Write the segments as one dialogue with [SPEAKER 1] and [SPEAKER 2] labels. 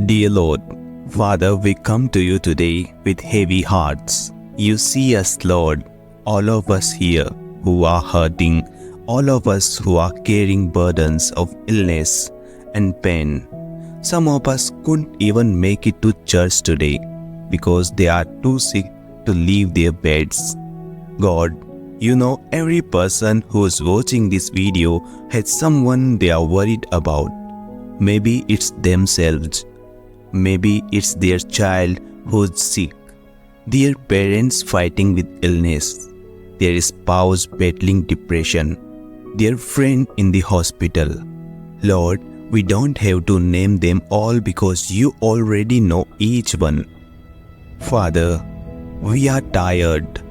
[SPEAKER 1] Dear Lord, Father, we come to you today with heavy hearts. You see us, Lord, all of us here who are hurting, all of us who are carrying burdens of illness and pain. Some of us couldn't even make it to church today because they are too sick to leave their beds. God, you know every person who is watching this video has someone they are worried about. Maybe it's themselves. Maybe it's their child who's sick, their parents fighting with illness, their spouse battling depression, their friend in the hospital. Lord, we don't have to name them all because you already know each one. Father, we are tired.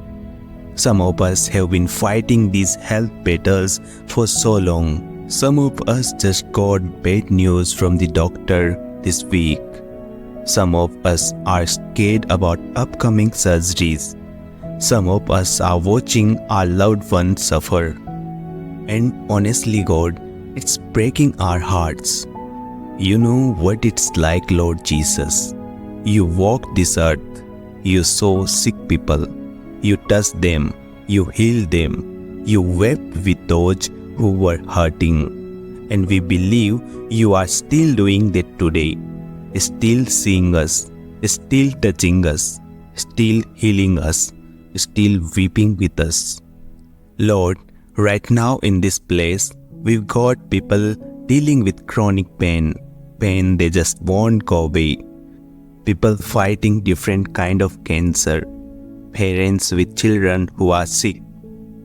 [SPEAKER 1] Some of us have been fighting these health battles for so long. Some of us just got bad news from the doctor this week. Some of us are scared about upcoming surgeries. Some of us are watching our loved ones suffer. And honestly, God, it's breaking our hearts. You know what it's like, Lord Jesus. You walked this earth. You saw sick people. You touched them. You healed them. You wept with those who were hurting. And we believe you are still doing that today. Still seeing us, still touching us, still healing us, still weeping with us. Lord, right now in this place, we've got people dealing with chronic pain they just won't go away. People fighting different kind of cancer, parents with children who are sick,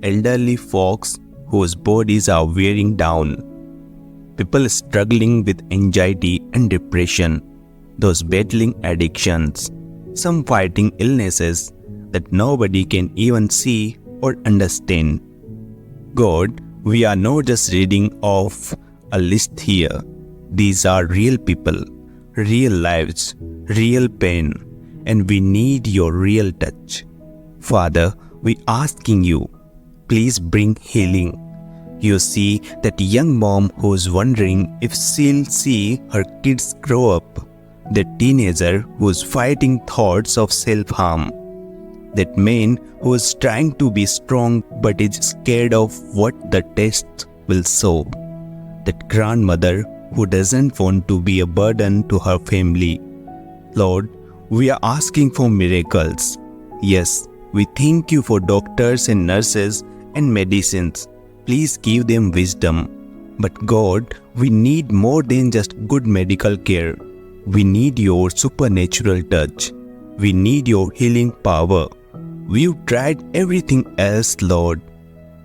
[SPEAKER 1] elderly folks whose bodies are wearing down, people struggling with anxiety and depression, those battling addictions, some fighting illnesses that nobody can even see or understand. God, we are not just reading off a list here. These are real people, real lives, real pain, and we need your real touch. Father, we asking you, please bring healing. You see that young mom who's wondering if she'll see her kids grow up, that teenager who's fighting thoughts of self-harm, that man who's trying to be strong but is scared of what the test will show, that grandmother who doesn't want to be a burden to her family. Lord, we are asking for miracles. Yes, we thank you for doctors and nurses and medicines. Please give them wisdom. But God, we need more than just good medical care. We need your supernatural touch. We need your healing power. We've tried everything else, Lord.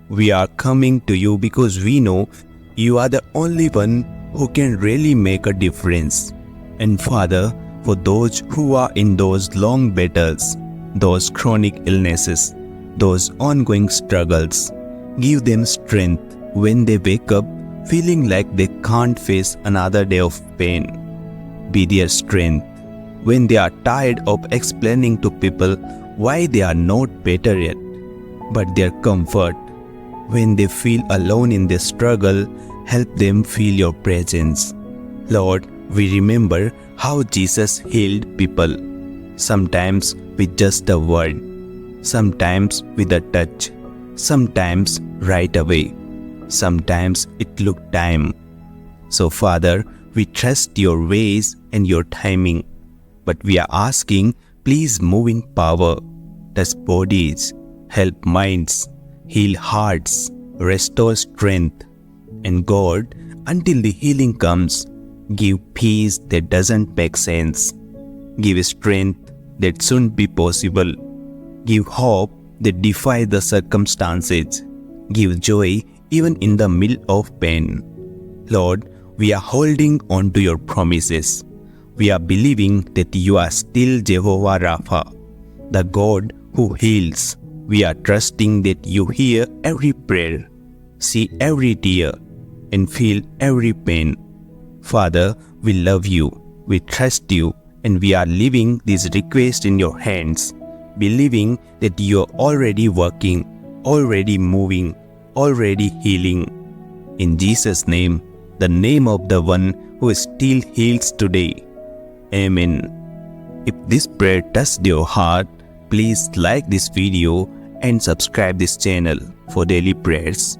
[SPEAKER 1] We are coming to you because we know you are the only one who can really make a difference. And Father, for those who are in those long battles, those chronic illnesses, those ongoing struggles, give them strength when they wake up feeling like they can't face another day of pain. Be their strength when they are tired of explaining to people why they are not better yet, but their comfort when they feel alone in their struggle. Help them feel your presence. Lord, we remember how Jesus healed people, sometimes with just a word, sometimes with a touch, sometimes right away, sometimes it took time. So Father, we trust your ways and your timing, but we are asking, please move in power, touch bodies, help minds, heal hearts, restore strength. And God, until the healing comes, give peace that doesn't make sense. Give strength that shouldn't be possible. Give hope that defies the circumstances. Give joy even in the middle of pain. Lord, we are holding on to your promises. We are believing that you are still Jehovah Rapha, the God who heals. We are trusting that you hear every prayer, see every tear, and feel every pain. Father, we love you, we trust you, and we are leaving this request in your hands, believing that you are already working, already moving, already healing. In Jesus' name, the name of the one who still heals today. Amen. If this prayer touched your heart, please like this video and subscribe this channel for daily prayers.